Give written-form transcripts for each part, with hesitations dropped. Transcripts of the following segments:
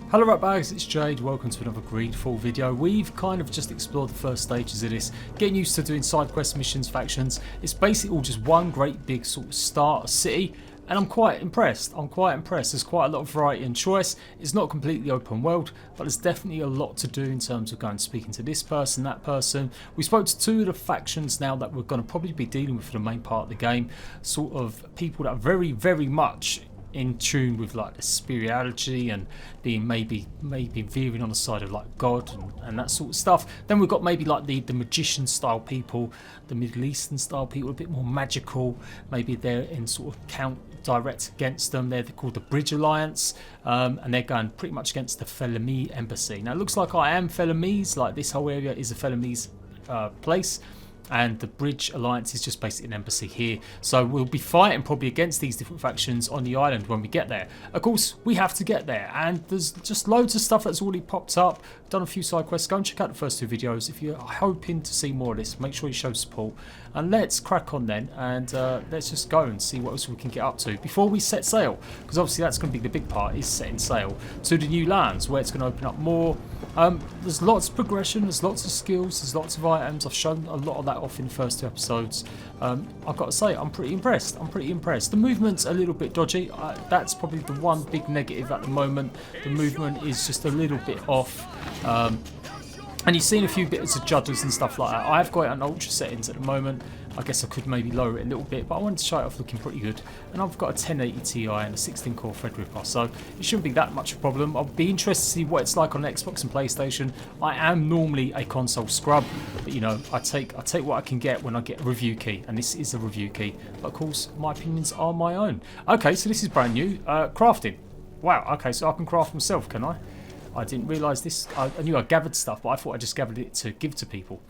Hello ratbags, it's Jade, welcome to another Greedfall video. We've kind of just explored the first stages of this, getting used to doing side quest missions, factions. It's basically all just one great big sort of start city, and I'm quite impressed. There's quite a lot of variety and choice. It's not completely open world, but there's definitely a lot to do in terms of going and speaking to this person, that person. We spoke to two of the factions now that we're going to probably be dealing with for the main part of the game, sort of people that are very much in tune with like the spirituality and being maybe veering on the side of like God and that sort of stuff. Then we've got maybe like the magician style people, the Middle Eastern style people, a bit more magical. Maybe they're in sort of count direct against them. They're called the Bridge Alliance, and they're going pretty much against the Felami embassy. Now it looks like I am Felamese, like this whole area is a Felamese place. And the Bridge Alliance is just basically an embassy here. So we'll be fighting probably against these different factions on the island when we get there. Of course, we have to get there. And there's just loads of stuff that's already popped up. Done a few side quests. Go and check out the first two videos. If you're hoping to see more of this, make sure you show support. And let's crack on then. And let's just go and see what else we can get up to before we set sail. Because obviously that's going to be the big part, is setting sail to the new lands where it's going to open up more. There's lots of progression, there's lots of skills, there's lots of items. I've shown a lot of that off in the first two episodes. I've got to say, I'm pretty impressed. The movement's a little bit dodgy. That's probably the one big negative at the moment. The movement is just a little bit off. And you've seen a few bits of judders and stuff like that. I've got it on ultra settings at the moment. I guess I could maybe lower it a little bit, but I wanted to show it off looking pretty good. And I've got a 1080 Ti and a 16-core THREADRIPPER, so it shouldn't be that much of a problem. I'll be interested to see what it's like on Xbox and PlayStation. I am normally a console scrub, but you know, I take what I can get when I get a review key, and this is a review key. But of course, my opinions are my own. Okay, so this is brand new. Crafting. Wow. Okay, so I can craft myself, can I? I didn't realise this. I knew I gathered stuff, but I thought I just gathered it to give to people.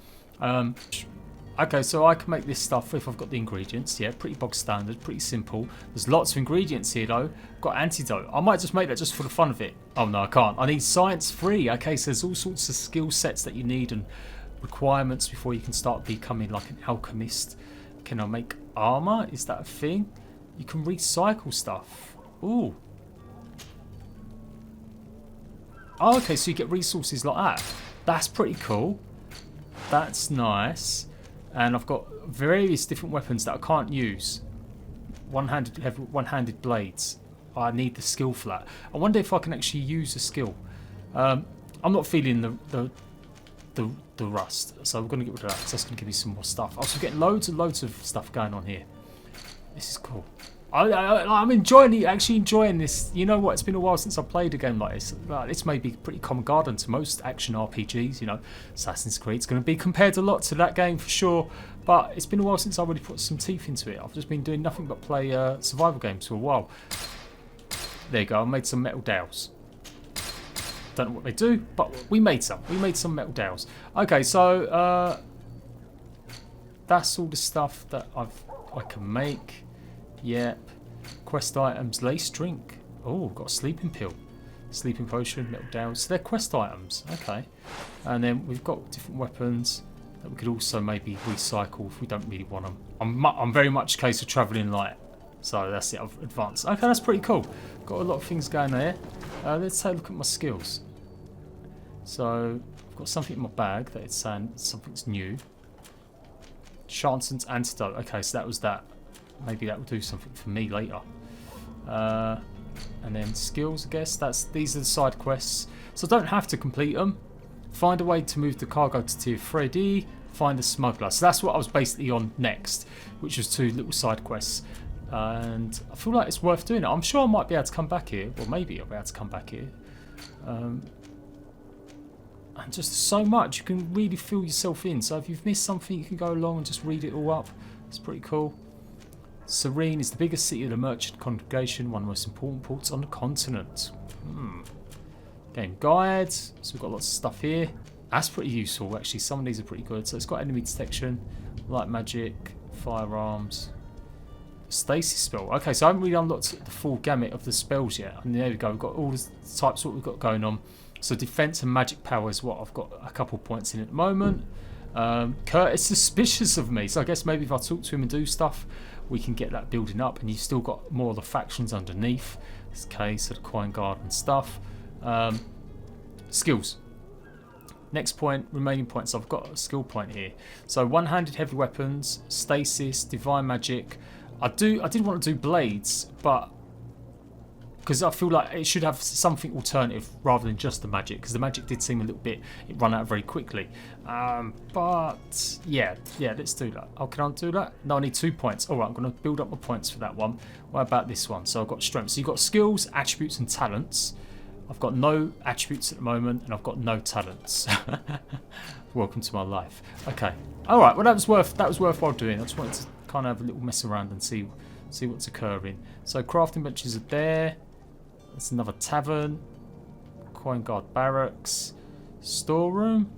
Okay, so I can make this stuff if I've got the ingredients. Yeah, pretty bog standard, pretty simple. There's lots of ingredients here though. Got antidote. I might just make that just for the fun of it. Oh no, I can't. I need science 3. Okay, so there's all sorts of skill sets that you need and requirements before you can start becoming like an alchemist. Can I make armor? Is that a thing? You can recycle stuff. Ooh. Oh, okay, so you get resources like that. That's pretty cool. That's nice. And I've got various different weapons that I can't use. One-handed blades. I need the skill for that. I wonder if I can actually use a skill. I'm not feeling the rust, so we're going to get rid of that because that's going to give me some more stuff. I'm also getting loads and loads of stuff going on here. This is cool. I'm actually enjoying this. You know what? It's been a while since I played a game like this. This may be pretty common garden to most action RPGs. You know, Assassin's Creed's going to be compared a lot to that game for sure. But it's been a while since I really put some teeth into it. I've just been doing nothing but play survival games for a while. There you go. I made some metal dowels. Don't know what they do, but we made some. We made some metal dowels. Okay, so that's all the stuff that I can make. Yep. Quest items, lace drink. Oh, got a sleeping pill. Sleeping potion, metal dowels. So they're quest items. Okay. And then we've got different weapons that we could also maybe recycle if we don't really want them. I'm very much a case of travelling light. So that's it, I've advanced. Okay, that's pretty cool. Got a lot of things going there. Let's take a look at my skills. So I've got something in my bag that it's saying something's new. Chanson's antidote. Okay, so that was that. Maybe that will do something for me later. And then skills, I guess. These are the side quests. So I don't have to complete them. Find a way to move the cargo to tier 3D. Find the smuggler. So that's what I was basically on next, which was 2 little side quests. And I feel like it's worth doing it. I'm sure I might be able to come back here. Or maybe I'll be able to come back here. And just so much. You can really fill yourself in. So if you've missed something, you can go along and just read it all up. It's pretty cool. Serene is the biggest city of the merchant congregation, one of the most important ports on the continent. Game guide. So we've got lots of stuff here. That's pretty useful actually. Some of these are pretty good. So it's got enemy detection, light magic, firearms, stasis spell. Okay, so I haven't really unlocked the full gamut of the spells yet. And there we go. We've got all the types what we've got going on. So defense and magic power is what I've got a couple points in at the moment. Kurt is suspicious of me, so I guess maybe if I talk to him and do stuff, we can get that building up. And you've still got more of the factions underneath. Okay, so the coin guard and stuff. Skills. Next point, remaining points. I've got a skill point here. So one-handed heavy weapons, stasis, divine magic. I did want to do blades, but because I feel like it should have something alternative rather than just the magic, because the magic did seem a little bit, it ran out very quickly. But yeah, let's do that. Oh, can I do that? No, I need 2 points. All right, I'm going to build up my points for that one. What about this one? So I've got strength. So you've got skills, attributes, and talents. I've got no attributes at the moment, and I've got no talents. Welcome to my life. Okay. All right. Well, that was worthwhile doing. I just wanted to kind of have a little mess around and see what's occurring. So crafting benches are there. That's another tavern. Coin guard barracks. Storeroom.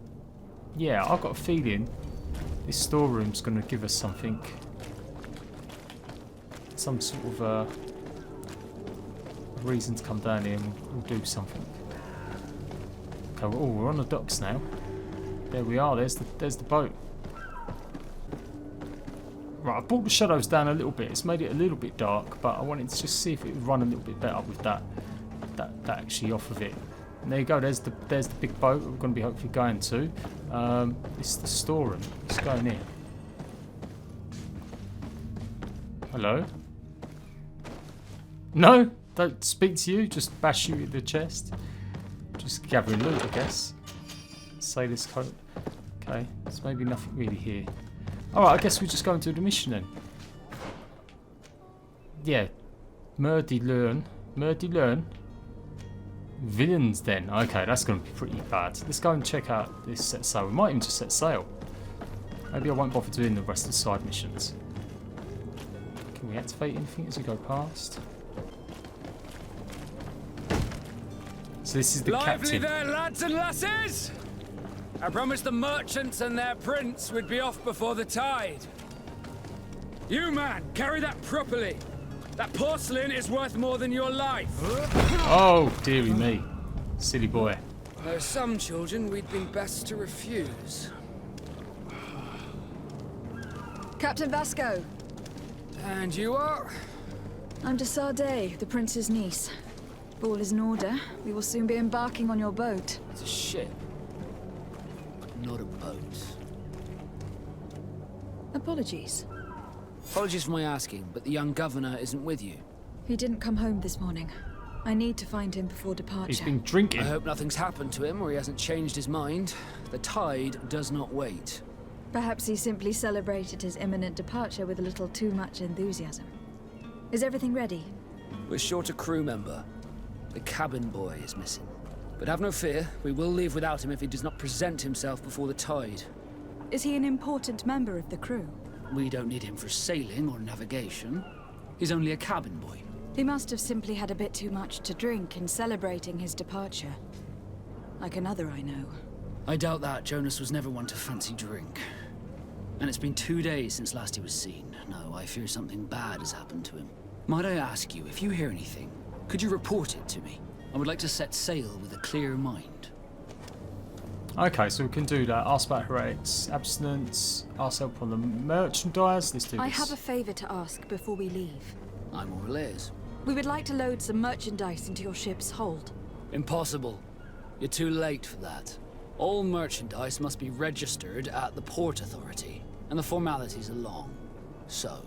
Yeah, I've got a feeling this storeroom's going to give us something. Some sort of a reason to come down here and we'll do something. Okay, oh, we're on the docks now. There we are. There's the boat. Right, I brought the shadows down a little bit. It's made it a little bit dark, but I wanted to just see if it would run a little bit better with that actually off of it. And there you go. There's the big boat we're going to be hopefully going to. This is the storeroom. Let's go in here. Hello? No, don't speak to you. Just bash you in the chest. Just gathering loot, I guess. Sailor's coat. Okay, there's maybe nothing really here. Alright, I guess we just go into the mission then. Yeah. Murdy learn. Villains then. Okay, that's going to be pretty bad. Let's go and check out this set sail. We might even just set sail. Maybe I won't bother doing the rest of the side missions. Can we activate anything as we go past? So this is the captain. Lively there, lads and lasses! I promised the merchants and their prince would be off before the tide. You, man, carry that properly. That porcelain is worth more than your life. Oh, dearie me. Silly boy. There are some children we'd been best to refuse. Captain Vasco. And you are? I'm de Sardet, the prince's niece. All is in order. We will soon be embarking on your boat. It's a ship. Not a boat. Apologies. Apologies for my asking, but the young governor isn't with you. He didn't come home this morning. I need to find him before departure. He's been drinking. I hope nothing's happened to him or he hasn't changed his mind. The tide does not wait. Perhaps he simply celebrated his imminent departure with a little too much enthusiasm. Is everything ready? We're short a crew member. The cabin boy is missing. But have no fear, we will leave without him if he does not present himself before the tide. Is he an important member of the crew? We don't need him for sailing or navigation. He's only a cabin boy. He must have simply had a bit too much to drink in celebrating his departure. Like another I know. I doubt that. Jonas was never one to fancy drink. And it's been 2 days since last he was seen. No, I fear something bad has happened to him. Might I ask you, if you hear anything, could you report it to me? I would like to set sail with a clear mind. Okay, so we can do that. Ask about heretics, abstinence, ask help on the merchandise. Let's do this. I have a favor to ask before we leave. I'm all ears. We would like to load some merchandise into your ship's hold. Impossible. You're too late for that. All merchandise must be registered at the Port Authority, and the formalities are long. So,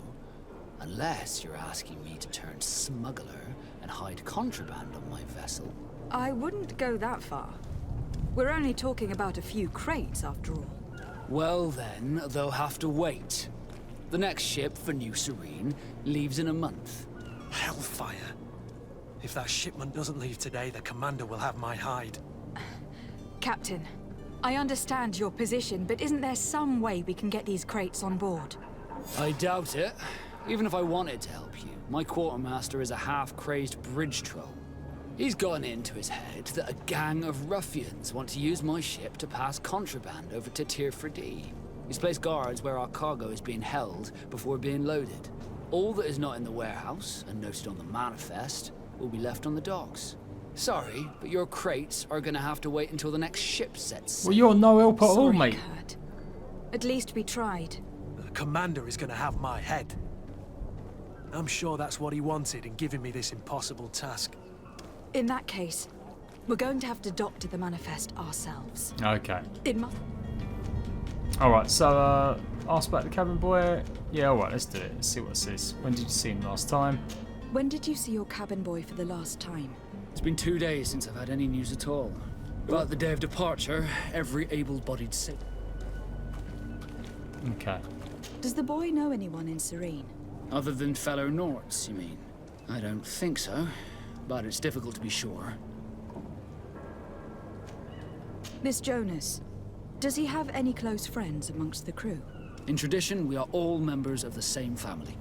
unless you're asking me to turn smuggler and hide contraband on my vessel. I wouldn't go that far. We're only talking about a few crates, after all. Well then, they'll have to wait. The next ship for New Serene leaves in a month. Hellfire. If that shipment doesn't leave today, the commander will have my hide. Captain, I understand your position, but isn't there some way we can get these crates on board? I doubt it. Even if I wanted to help you, my quartermaster is a half-crazed bridge troll. He's gotten into his head that a gang of ruffians want to use my ship to pass contraband over to Tier 3D. He's placed guards where our cargo is being held before being loaded. All that is not in the warehouse, and noted on the manifest, will be left on the docks. Sorry, but your crates are gonna have to wait until the next ship sets. Well, you're no help at all, Sorry, mate. Kurt. At least we tried. The commander is gonna have my head. I'm sure that's what he wanted in giving me this impossible task. In that case, We're going to have to doctor the manifest ourselves. Okay. It must. Alright, so ask about the cabin boy. Yeah, alright, let's do it. Let's see what it says. When did you see him last time? When did you see your cabin boy for the last time? It's been 2 days since I've had any news at all. But the day of departure, every able-bodied sailor. Okay. Does the boy know anyone in Serene? Other than fellow Nords, you mean? I don't think so, but it's difficult to be sure. Miss Jonas, does he have any close friends amongst the crew? In tradition, we are all members of the same family.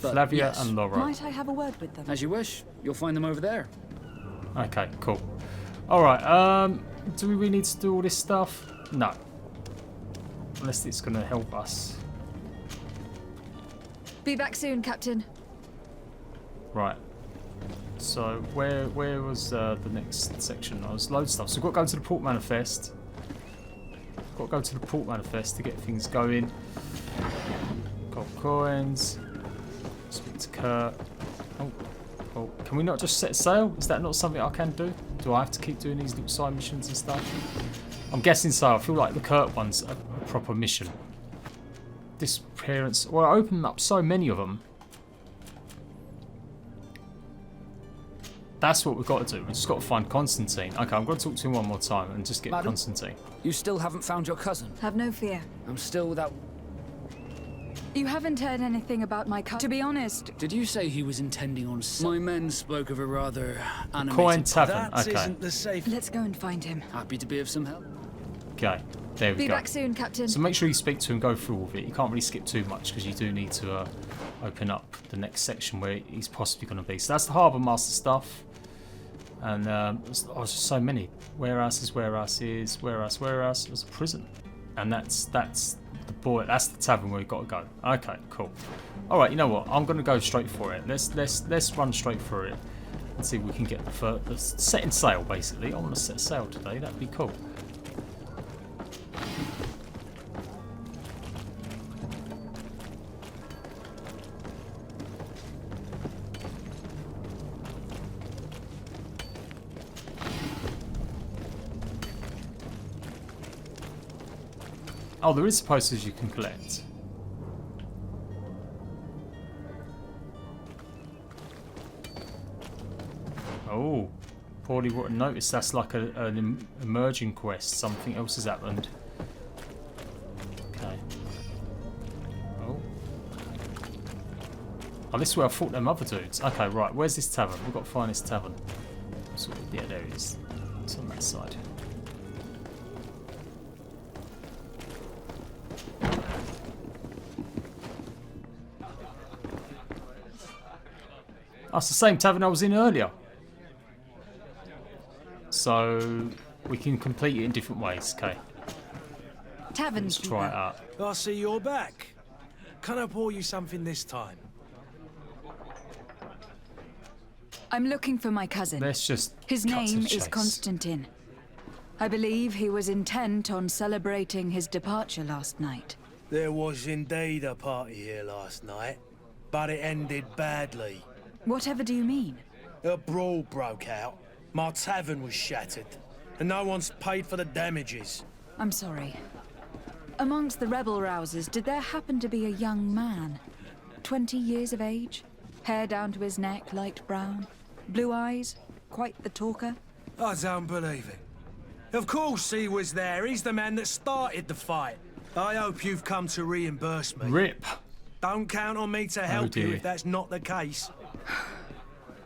But Flavia yes, and Laura. Might I have a word with them? as you wish. You'll find them over there. Okay, cool. Alright, do we really need to do all this stuff? No. Unless it's going to help us. Be back soon, Captain. Right. So, where was the next section? Oh, there's loads of stuff. So we've got to go to the port manifest. Got to go to the port manifest to get things going. Gold coins. Speak to Kurt. Oh, can we not just set sail? Is that not something I can do? Do I have to keep doing these little side missions and stuff? I'm guessing so. I feel like the Kurt one's a proper mission. Disappearance. Well, I opened up so many of them. That's what we've got to do. We've just got to find Constantine. Okay, I'm going to talk to him one more time and just get Madam? Constantine. You still haven't found your cousin? Have no fear. I'm still without... You haven't heard anything about my cousin? To be honest, Did you say he was intending on... My men spoke of a rather animated... Coin Tavern. That Okay. isn't the safe. let's go and find him. Happy to be of some help. Okay. There we Be go. back soon, Captain. So make sure you speak to him, go through all of it. You can't really skip too much because you do need to open up the next section where he's possibly going to be. So that's the Harbour Master stuff. And there's just so many. Warehouses. There's a prison. And that's the boy. That's the tavern where we've got to go. Okay, cool. All right, you know what? I'm going to go straight for it. Let's run straight through it and see if we can get the setting sail. Basically, I want to set sail today. That'd be cool. Oh, there is posters you can collect. Oh, poorly written notice. That's like an emerging quest. Something else has happened. Okay. Oh, this is where I fought them other dudes. Okay, right. Where's this tavern? We've got to find this tavern. Yeah, there it is. It's on that side. That's the same tavern I was in earlier. So we can complete it in different ways. Okay, Tavern let's try it out. I see you're back. Can I pour you something this time? I'm looking for my cousin. Let's just. His cut to name the is chase. Constatine. I believe he was intent on celebrating his departure last night. There was indeed a party here last night, but it ended badly. Whatever do you mean? A brawl broke out, my tavern was shattered, and no one's paid for the damages. I'm sorry. Amongst the rebel rousers, did there happen to be a young man? 20 years of age? Hair down to his neck, light brown? Blue eyes? Quite the talker? I don't believe it. Of course he was there, he's the man that started the fight. I hope you've come to reimburse me. Rip. Don't count on me to help you dear. if that's not the case.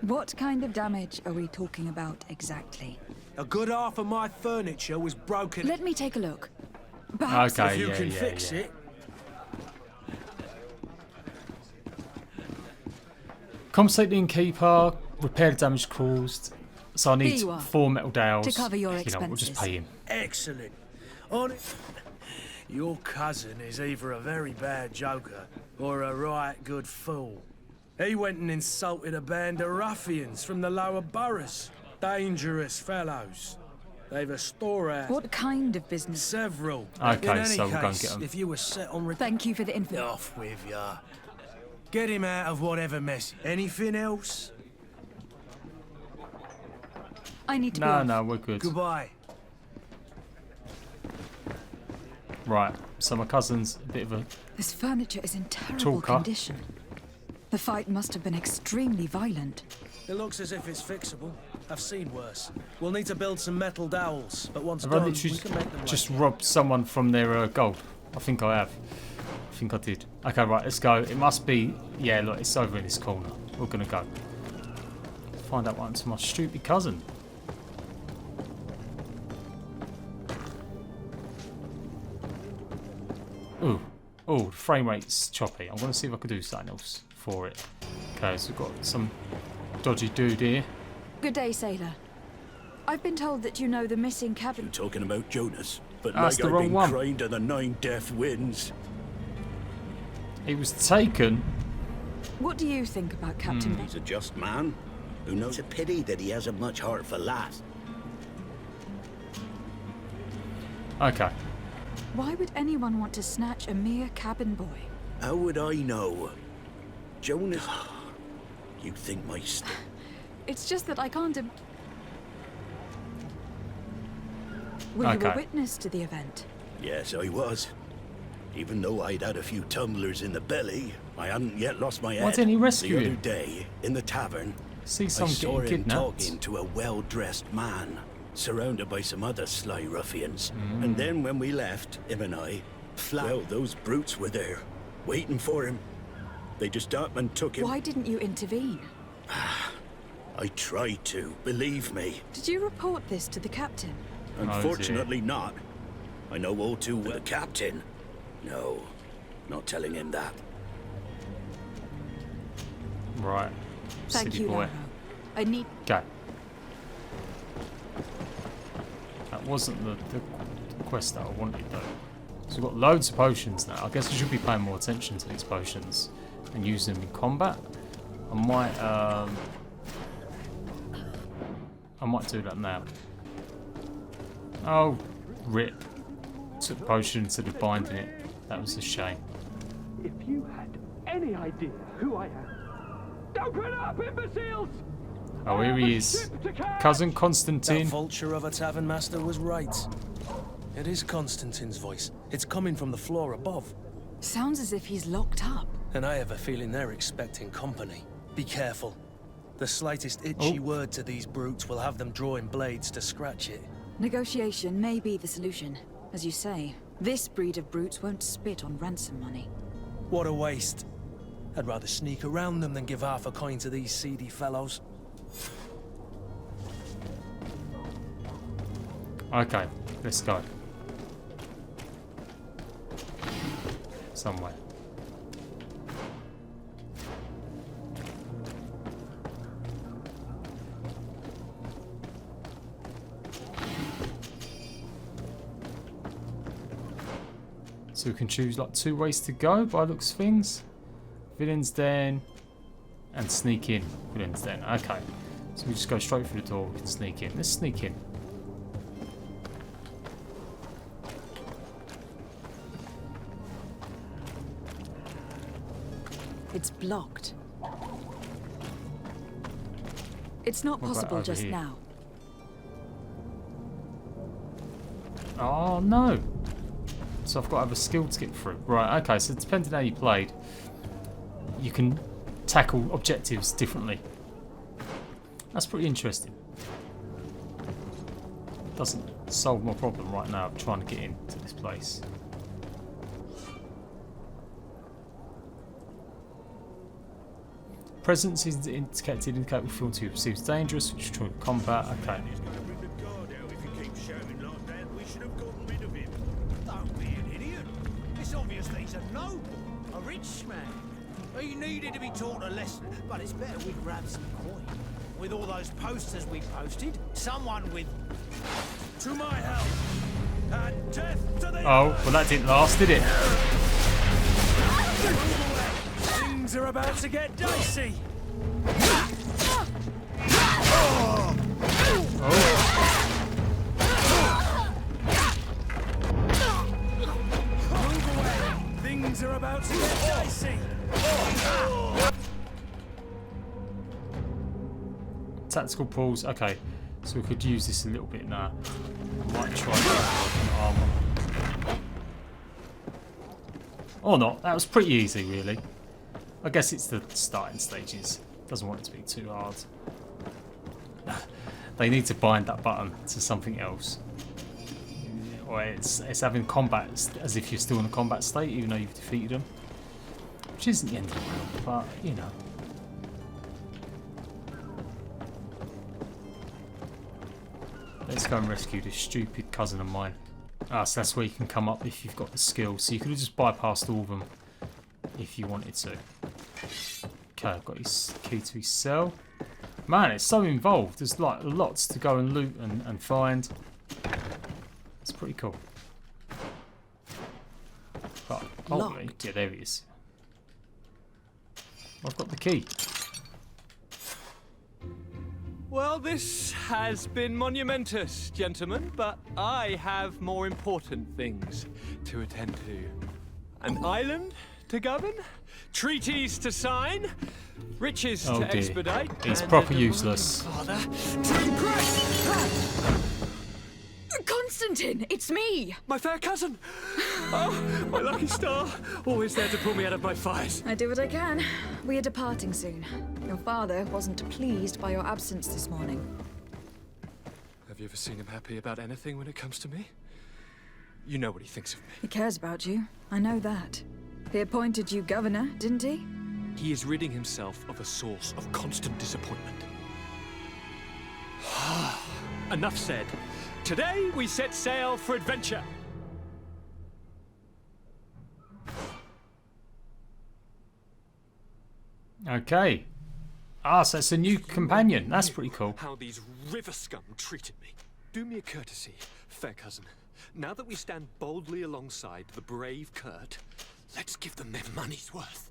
What kind of damage are we talking about exactly? A good half of my furniture was broken. Let me take a look. Perhaps Okay, If you yeah, can yeah, fix yeah. it. Constatine keeper, repair the damage caused. So I Here need you are, 4 metal dowels. to cover your You know, we'll just expenses. pay him. Excellent. On it. Your cousin is either a very bad joker or a right good fool. He went and insulted a band of ruffians from the lower boroughs. Dangerous fellows. They've a storehouse. what kind of business? Several. Okay, In any so we'll go and case, get 'em. if you were set on Thank you for the info. off with ya. Get him out of whatever mess. Anything else? I need to be No, off. no, we're good. Goodbye. Right, so my cousin's a bit of a... This furniture is in terrible Talker. condition. The fight must have been extremely violent. It looks as if it's fixable. I've seen worse. We'll need to build some metal dowels, but once Have I done, we literally can make them just like robbed someone from their gold? I think I have. I think I did. Okay, right, let's go. It must be... Yeah, look, it's over in this corner. We're going to go. Find out what happened to my stupid cousin. Ooh. Oh, the frame rate's choppy. I'm going to see if I can do something else for it. Okay, so we've got some dodgy dude here. Good day, sailor. I've been told that you know the missing cabin. Talking about Jonas, but That's like the I've wrong been one. crying to the 9 death winds. He was taken. What do you think about Captain He's a just man who knows. It's a pity that he hasn't much heart for lass. Okay. Why would anyone want to snatch a mere cabin boy? How would I know? Jonas, you think my It's just that I can't... Were you Okay. a witness to the event? Yes, I was. Even though I'd had a few tumblers in the belly, I hadn't yet lost my head. Why didn't he rescue The him? other day, in the tavern, See I some saw getting him kidnapped. talking to a well-dressed man, surrounded by some other sly ruffians. And then when we left, him and I, well, those brutes were there, waiting for him. They just up and took him. Why didn't you intervene? I tried to, believe me. Did you report this to the captain? Unfortunately not. I know all too well the captain. No, not telling him that. Right. Thank Silly you, boy. Lauro. I need... Okay. That wasn't the quest that I wanted though. So we've got loads of potions now. I guess I should be paying more attention to these potions and using them in combat. I might do that now. Oh, rip. Took the potion instead of binding it. That was a shame. If you had any idea who I am, open up, imbeciles! Oh, here he is. Cousin Constantine. That vulture of a tavern master was right. It is Constantine's voice. It's coming from the floor above. Sounds as if he's locked up. And I have a feeling they're expecting company. Be careful. The slightest itchy word to these brutes will have them drawing blades to scratch it. Negotiation may be the solution. As you say, this breed of brutes won't spit on ransom money. What a waste. I'd rather sneak around them than give half a coin to these seedy fellows. Okay, let's go. Somewhere. So we can choose like 2 ways to go by the looks of things. Villain's Den and sneak in. Villain's Den. Okay. So we just go straight through the door. We can sneak in. Let's sneak in. It's blocked. It's not What about possible over just here? now. Oh no! So I've got to have a skill to get through. Right, okay, so depending how you played, you can tackle objectives differently. That's pretty interesting. Doesn't solve my problem right now of trying to get into this place. Presence is indicated we feel to perceives dangerous, which is true in combat. Okay. Don't be an idiot. It's obvious that he's a noble, a rich man. He needed to be taught a lesson, but it's better we grab some coin. With all those posters we posted, someone with... To my help! And death to the... Oh, well that didn't last, did it? Things are about to get dicey! Move away! Things are about to get dicey! Tactical pulls. Okay. So we could use this a little bit now. Might try that armor. Or not. That was pretty easy, really. I guess it's the starting stages. Doesn't want it to be too hard. They need to bind that button to something else. Or it's having combat as if you're still in a combat state, even though you've defeated them. Which isn't the end of the world, but, you know. Let's go and rescue this stupid cousin of mine. Ah, so that's where you can come up if you've got the skill. So you could have just bypassed all of them if you wanted to. Okay, I've got his key to his cell. Man, it's so involved. There's like lots to go and loot and find. It's pretty cool. But, holy, yeah, there he is. I've got the key. Well, this has been monumentous, gentlemen, but I have more important things to attend to. An island to govern, treaties to sign, riches to expedite. He's proper useless. Father to impress. Constantine, it's me! My fair cousin! Oh, my lucky star! Always there to pull me out of my fires. I do what I can. We are departing soon. Your father wasn't pleased by your absence this morning. Have you ever seen him happy about anything when it comes to me? You know what he thinks of me. He cares about you. I know that. He appointed you governor, didn't he? He is ridding himself of a source of constant disappointment. Enough said. Today we set sail for adventure. Okay. Ah, so it's a new companion. That's pretty cool. How these river scum treated me. Do me a courtesy, fair cousin. Now that we stand boldly alongside the brave Kurt, let's give them their money's worth.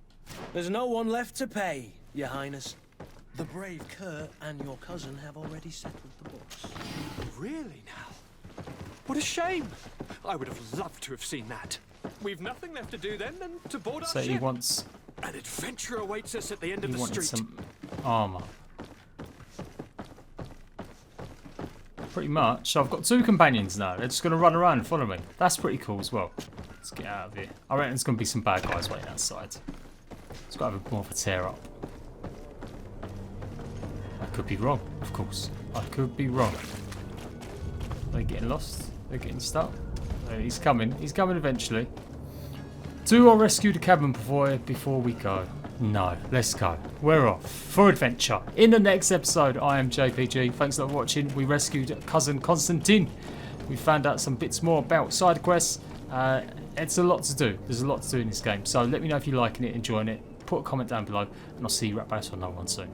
There's no one left to pay, Your Highness. The brave Kurt and your cousin have already settled the books. Really now? What a shame! I would have loved to have seen that. We've nothing left to do then than to board our So ship. he wants... An adventure awaits us at the end of He the wanted street. some armor. Pretty much. I've got two companions now. They're just going to run around and follow me. That's pretty cool as well. Let's get out of here. I reckon there's going to be some bad guys waiting outside. It's got to have more of a tear up. I could be wrong, of course. I could be wrong. They're getting lost. They're getting stuck. He's coming. He's coming eventually. Do I rescue the cabin before we go? No. Let's go. We're off for adventure. In the next episode, I am JPG. Thanks a lot for watching. We rescued cousin Constatine. We found out some bits more about side quests. It's a lot to do. There's a lot to do in this game. So let me know if you're liking it, enjoying it. Put a comment down below, and I'll see you right back on another one soon.